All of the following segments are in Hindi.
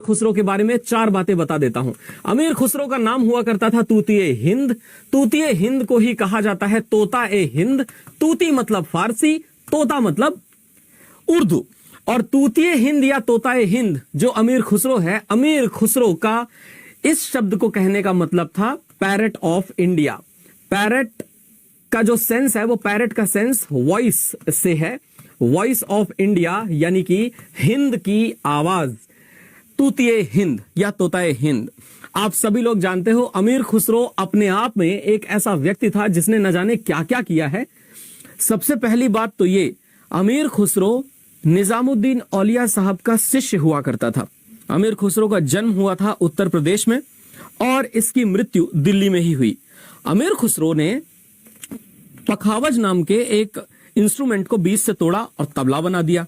खुसरो के बारे में 4 बातें बता देता हूं। अमीर खुसरो का नाम हुआ करता था तूतिए हिंद। तूतिए हिंद को ही कहा जाता है तोता ए हिंद। तूती मतलब फारसी, तोता मतलब उर्दू। और तूतिए हिंद या तोता ए हिंद जो अमीर खुसरो है, अमीर खुसरो का इस शब्द को कहने का मतलब था पैरट ऑफ इंडिया। पैरट का जो सेंस है वो पैरट का सेंस वॉइस से है, वॉइस ऑफ इंडिया यानी कि हिंद की आवाज। तूतिए हिंद या तोताए हिंद। आप सभी लोग जानते हो अमीर खुसरो अपने आप में एक ऐसा व्यक्ति था जिसने न जाने क्या क्या किया है। सबसे पहली बात तो ये, अमीर खुसरो निजामुद्दीन औलिया साहब का शिष्य हुआ करता था। अमीर खुसरो का जन्म हुआ था उत्तर प्रदेश में और इसकी मृत्यु दिल्ली में ही हुई। अमीर खुसरो ने पखावज नाम के एक इंस्ट्रूमेंट को बीच से तोड़ा और तबला बना दिया।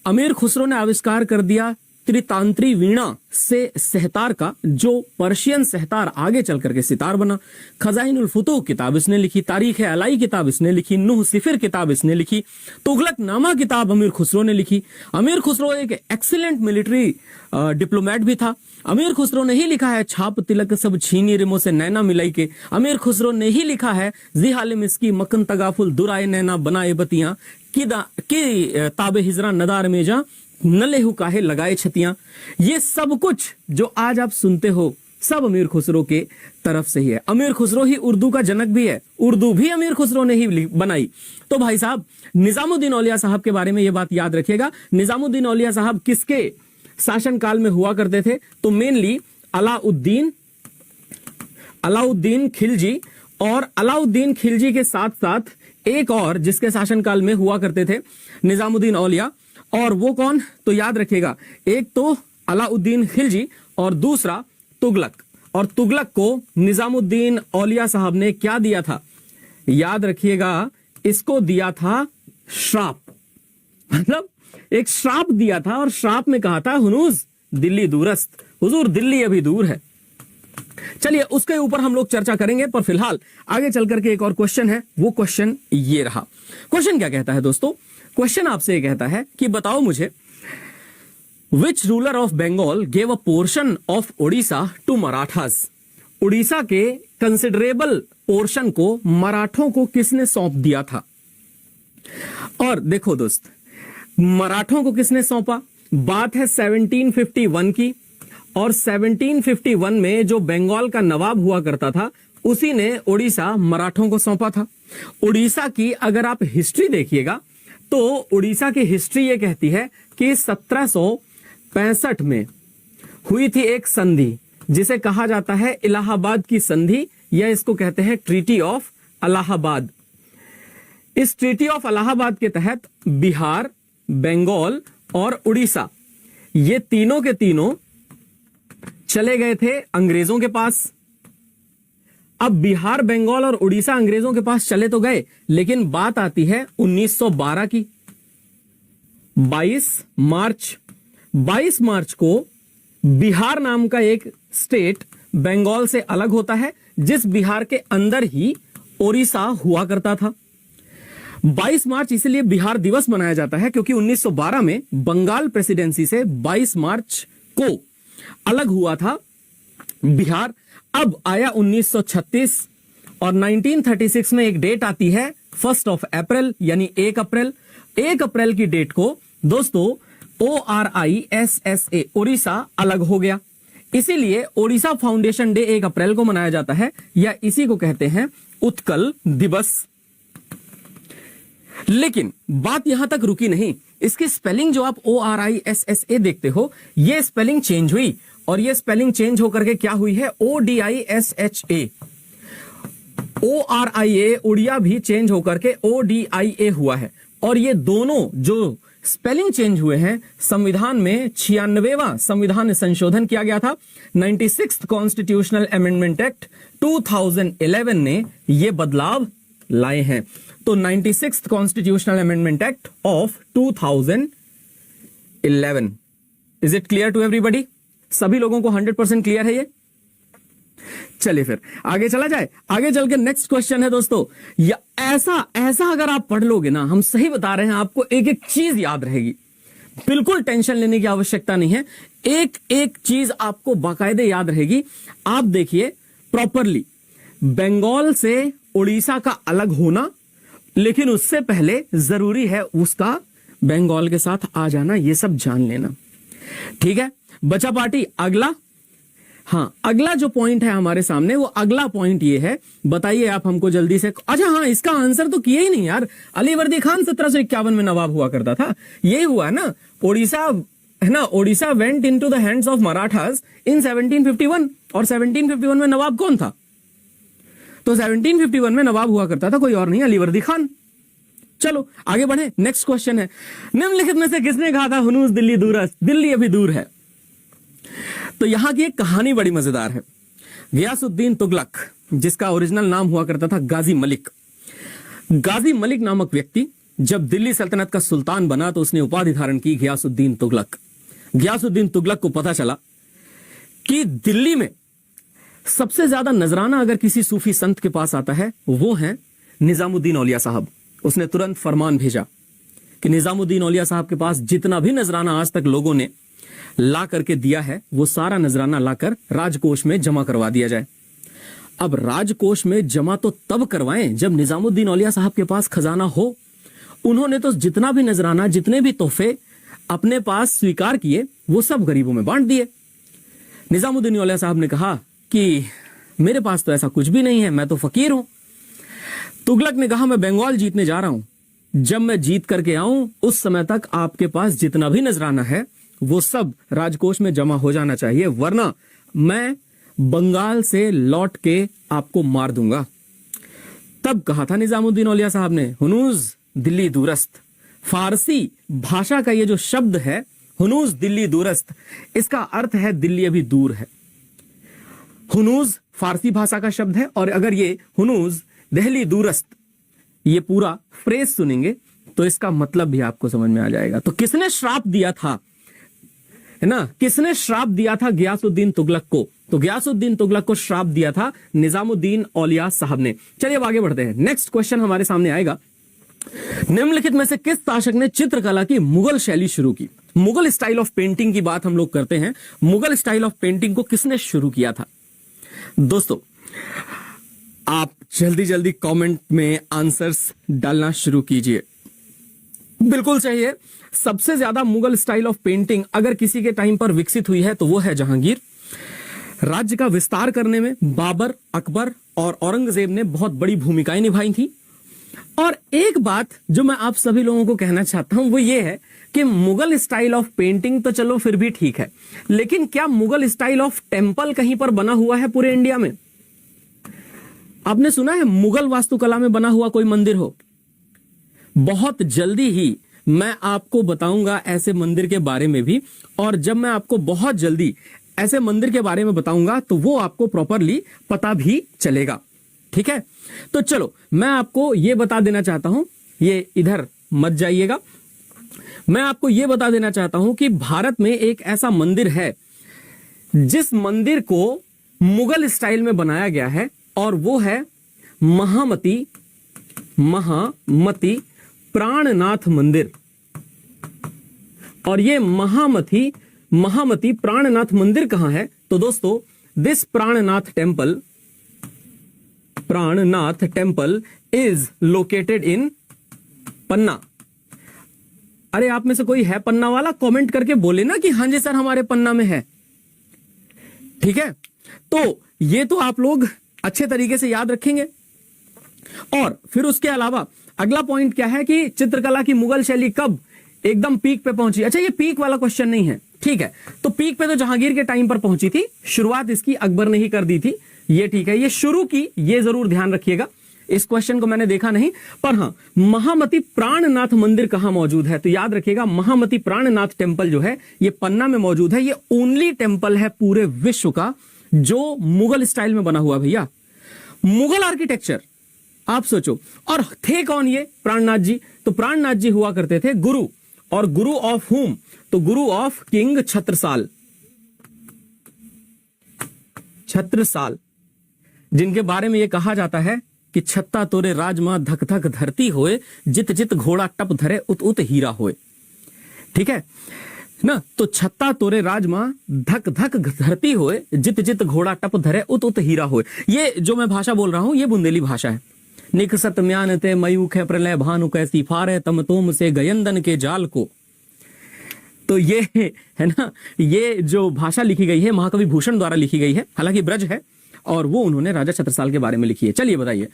अमीर खुसरो ने आविष्कार कर दिया त्रितांत्री वीणा से सहतार का, जो पर्शियन सहतार आगे चल करके सितार बना। खजाइनुल फुतूह किताब इसने लिखी, तारीख अलाई किताब इसने लिखी, नूह सिफिर किताब इसने लिखी, तुगलकनामा किताब अमीर खुसरो ने लिखी। अमीर खुसरो एक एक्सीलेंट मिलिट्री डिप्लोमेट भी था। अमीर खुसरो ने ही लिखा है छाप तिलक सब छीनी रिमो से नैना मिलाई के। अमीर खुसरो ने ही लिखा है जी हालिम इसकी मकन तगाफुल दुराए नैना बनाए बतियां की ताबे हिजरा नदार में जा न लेहू काहे लगाए छतियां। ये सब कुछ जो आज आप सुनते हो सब अमीर खुसरो के तरफ से ही है। अमीर खुसरो ही उर्दू का जनक भी है, उर्दू भी अमीर खुसरो ने ही बनाई। तो भाई साहब निजामुद्दीन औलिया साहब के बारे में ये बात याद रखिएगा। निजामुद्दीन औलिया साहब किसके शासनकाल में हुआ करते थे? तो मेनली अलाउद्दीन खिलजी, और अलाउद्दीन खिलजी के साथ साथ एक और जिसके शासनकाल में हुआ करते थे निजामुद्दीन औलिया, और वो कौन? तो याद रखिएगा, एक तो अलाउद्दीन खिलजी और दूसरा तुगलक। और तुगलक को निजामुद्दीन औलिया साहब ने क्या दिया था? याद रखिएगा, इसको दिया था श्राप। मतलब एक श्राप दिया था और श्राप में कहा था हुनूज दिल्ली दूरस्त, हुजूर दिल्ली अभी दूर है। चलिए उसके ऊपर हम लोग चर्चा करेंगे, पर फिलहाल आगे चल करके एक और क्वेश्चन है। वो क्वेश्चन ये रहा। क्वेश्चन क्या कहता है दोस्तों? क्वेश्चन आपसे कहता है कि बताओ मुझे, which ruler of Bengal gave a portion of Odisha to Marathas. Orissa के कंसिडरेबल पोर्शन को मराठों को किसने सौंप दिया था? और देखो दोस्त, मराठों को किसने सौंपा? बात है 1751 की, और 1751 में जो बंगाल का नवाब हुआ करता था उसी ने उड़ीसा मराठों को सौंपा था। उड़ीसा की अगर आप हिस्ट्री देखिएगा तो उड़ीसा की हिस्ट्री ये कहती है कि 1765 में हुई थी एक संधि जिसे कहा जाता है इलाहाबाद की संधि, या इसको कहते हैं ट्रीटी ऑफ इलाहाबाद। इस ट्रीटी ऑफ इलाहाबाद के तहत बिहार, बंगाल और उड़ीसा ये तीनों के तीनों चले गए थे अंग्रेजों के पास। अब बिहार, बंगाल और उड़ीसा अंग्रेजों के पास चले तो गए, लेकिन बात आती है 1912 की। 22 मार्च को बिहार नाम का एक स्टेट बंगाल से अलग होता है, जिस बिहार के अंदर ही उड़ीसा हुआ करता था। 22 मार्च इसलिए बिहार दिवस मनाया जाता है क्योंकि 1912 में बंगाल प्रेसिडेंसी से 22 मार्च को अलग हुआ था बिहार। अब आया 1936 और 1936 में एक डेट आती है 1 अप्रैल, यानी 1 अप्रैल। 1 अप्रैल की डेट को दोस्तों ORISSA ओडिशा अलग हो गया, इसीलिए ओडिशा फाउंडेशन डे 1 अप्रैल को मनाया जाता है, या इसी को कहते हैं उत्कल दिवस। लेकिन बात यहां तक रुकी नहीं। इसकी स्पेलिंग जो आप ORISSA देखते हो, ये स्पेलिंग चेंज हुई, और ये स्पेलिंग चेंज होकर के क्या हुई है? ODISHA। ORIA उड़िया भी चेंज होकर के ODIA हुआ है। और ये दोनों जो स्पेलिंग चेंज हुए हैं, संविधान में 96वां संविधान संशोधन किया गया था। 96th कॉन्स्टिट्यूशनल अमेंडमेंट एक्ट 2011 ने ये बदलाव लाए हैं। तो 96th constitutional amendment act of 2011। Is it clear to everybody? सभी लोगों को 100% क्लियर है ये? चलिए फिर आगे चला जाए। आगे चल के नेक्स्ट क्वेश्चन है दोस्तों, ऐसा अगर आप पढ़ लोगे ना, हम सही बता रहे हैं, आपको एक एक चीज याद रहेगी। बिल्कुल टेंशन लेने की आवश्यकता नहीं है, एक एक चीज आपको बाकायदे याद रहेगी। आप देखिए प्रॉपरली, बंगाल से उड़ीसा का अलग होना, लेकिन उससे पहले जरूरी है उसका बंगाल के साथ आ जाना, ये सब जान लेना। ठीक है, बचा पार्टी अगला। हाँ, अगला जो पॉइंट है हमारे सामने, वो अगला पॉइंट ये है, बताइए आप हमको जल्दी से। अच्छा हाँ, इसका आंसर तो किए ही नहीं यार। अली वर्दी खान 1751 में नवाब हुआ करता था, यही हुआ ना। ओडिशा है ना, Odisha went into the hands of Marathas in 1751, और 1751 में नवाब कौन था? तो 1751 में नवाब हुआ करता था कोई और नहीं, अली वर्दी खान। चलो आगे बढ़े, नेक्स्ट क्वेश्चन है, निम्नलिखित में से किसने कहा था हुनूस दिल्ली दूरस्त, दिल्ली अभी दूर है? तो यहां की एक कहानी बड़ी मजेदार है। गियासुद्दीन तुगलक, जिसका ओरिजिनल नाम हुआ करता था गाजी मलिक, गाजी मलिक नामक व्यक्ति जब दिल्ली सल्तनत का सुल्तान बना तो उसने उपाधि धारण की गियासुद्दीन तुगलक। गियासुद्दीन तुगलक को पता चला कि दिल्ली में सबसे ज्यादा नजराना अगर किसी सूफी संत के पास आता है वो है निजामुद्दीन औलिया साहब। उसने तुरंत फरमान भेजा कि निजामुद्दीन औलिया साहब के पास जितना भी नजराना आज तक लोगों ने ला करके दिया है वो सारा नजराना लाकर राजकोष में जमा करवा दिया जाए। अब राजकोष में जमा तो तब करवाएं जब निजामुद्दीन औलिया साहब के पास खजाना हो। उन्होंने तो जितना भी नजराना, जितने भी तोहफे अपने पास स्वीकार किए वो सब गरीबों में बांट दिए। निजामुद्दीन औलिया साहब ने कहा कि मेरे पास तो ऐसा कुछ भी नहीं है, मैं तो फकीर हूं। तुगलक ने कहा मैं बंगाल जीतने जा रहा हूं, जब मैं जीत करके आऊं उस समय तक आपके पास जितना भी नजराना है वो सब राजकोष में जमा हो जाना चाहिए, वरना मैं बंगाल से लौट के आपको मार दूंगा। तब कहा था निजामुद्दीन औलिया साहब ने हुनूस दिल्ली दूरस्त। फारसी भाषा का ये जो शब्द है हुनूस दिल्ली दूरस्त, इसका अर्थ है दिल्ली अभी दूर है। हुनूस फारसी भाषा का शब्द है, और अगर ये हुनूस दिल्ली दूरस्त ये पूरा फ्रेज सुनेंगे तो इसका मतलब भी आपको समझ में आ जाएगा। तो किसने श्राप दिया था, है ना, किसने श्राप दिया था गियासुद्दीन तुगलक को? तो गियासुद्दीन तुगलक को श्राप दिया था निजामुद्दीन औलिया साहब ने। चलिए अब आगे बढ़ते हैं, नेक्स्ट क्वेश्चन हमारे सामने आएगा। निम्नलिखित में से किस शासक ने चित्रकला की मुगल शैली शुरू की? मुगल स्टाइल ऑफ पेंटिंग की बात हम लोग करते हैं, मुगल स्टाइल ऑफ पेंटिंग को किसने शुरू किया था? दोस्तों आप जल्दी जल्दी कमेंट में आंसर्स डालना शुरू कीजिए। बिल्कुल चाहिए। सबसे ज्यादा मुगल स्टाइल ऑफ पेंटिंग अगर किसी के टाइम पर विकसित हुई है तो वो है जहांगीर। राज्य का विस्तार करने में बाबर, अकबर और औरंगजेब ने बहुत बड़ी भूमिकाएं निभाई थी। और एक बात जो मैं आप सभी लोगों को कहना चाहता हूं वो ये है कि मुगल स्टाइल ऑफ पेंटिंग तो चलो फिर भी ठीक है, लेकिन क्या मुगल स्टाइल ऑफ टेम्पल कहीं पर बना हुआ है पूरे इंडिया में? आपने सुना है मुगल वास्तुकला में बना हुआ कोई मंदिर हो? बहुत जल्दी ही मैं आपको बताऊंगा ऐसे मंदिर के बारे में भी, और जब मैं आपको बहुत जल्दी ऐसे मंदिर के बारे में बताऊंगा तो वो आपको प्रॉपरली पता भी चलेगा। ठीक है, तो चलो मैं आपको ये बता देना चाहता हूं, ये इधर मत जाइएगा, मैं आपको ये बता देना चाहता हूं कि भारत में एक ऐसा मंदिर है जिस मंदिर को मुगल स्टाइल में बनाया गया है, और वो है महामती प्राणनाथ मंदिर। और ये महामती प्राणनाथ मंदिर कहां है? तो दोस्तों this Prannath temple is located in Panna. अरे आप में से कोई है पन्ना वाला? कमेंट करके बोले ना कि हाँ जी सर हमारे पन्ना में है। ठीक है, तो ये तो आप लोग अच्छे तरीके से याद रखेंगे। और फिर उसके अलावा अगला पॉइंट क्या है कि चित्रकला की मुगल शैली कब एकदम पीक पे पहुंची? अच्छा ये पीक वाला क्वेश्चन नहीं है, ठीक है, तो पीक पे तो जहांगीर के टाइम पर पहुंची थी, शुरुआत इसकी अकबर ने ही कर दी थी, ये ठीक है, ये शुरू की, ये जरूर ध्यान रखिएगा। इस क्वेश्चन को मैंने देखा नहीं, पर हां महामती प्राणनाथ मंदिर कहां मौजूद है? तो याद रखिएगा महामती प्राणनाथ टेम्पल जो है ये पन्ना में मौजूद है। ये ओनली टेम्पल है पूरे विश्व का जो मुगल स्टाइल में बना हुआ। भैया मुगल आर्किटेक्चर आप सोचो, और थे कौन ये प्राणनाथ जी? तो प्राणनाथ जी हुआ करते थे गुरु, और गुरु ऑफ हुम? तो गुरु ऑफ किंग छत्रसाल, जिनके बारे में यह कहा जाता है कि छत्ता तोरे राजमा धक धक धरती होए, जित जित घोड़ा टप धरे उत उत हीरा होए। ठीक है ना। तो छत्ता तोरे राजमा धक धक धरती होए, जित जित घोड़ा टप धरे उत उत हीरा होए। ये जो मैं भाषा बोल रहा हूं ये बुंदेली भाषा है। निकसत म्यान ते मयूख है प्रलय भानु कैसी फारे तम तोम से गयंदन के जाल को। तो ये है ना, ये जो भाषा लिखी गई है महाकवि भूषण द्वारा लिखी गई है, हालांकि ब्रज है और वो उन्होंने राजा छत्रसाल के बारे में लिखी है। चलिए बताइए,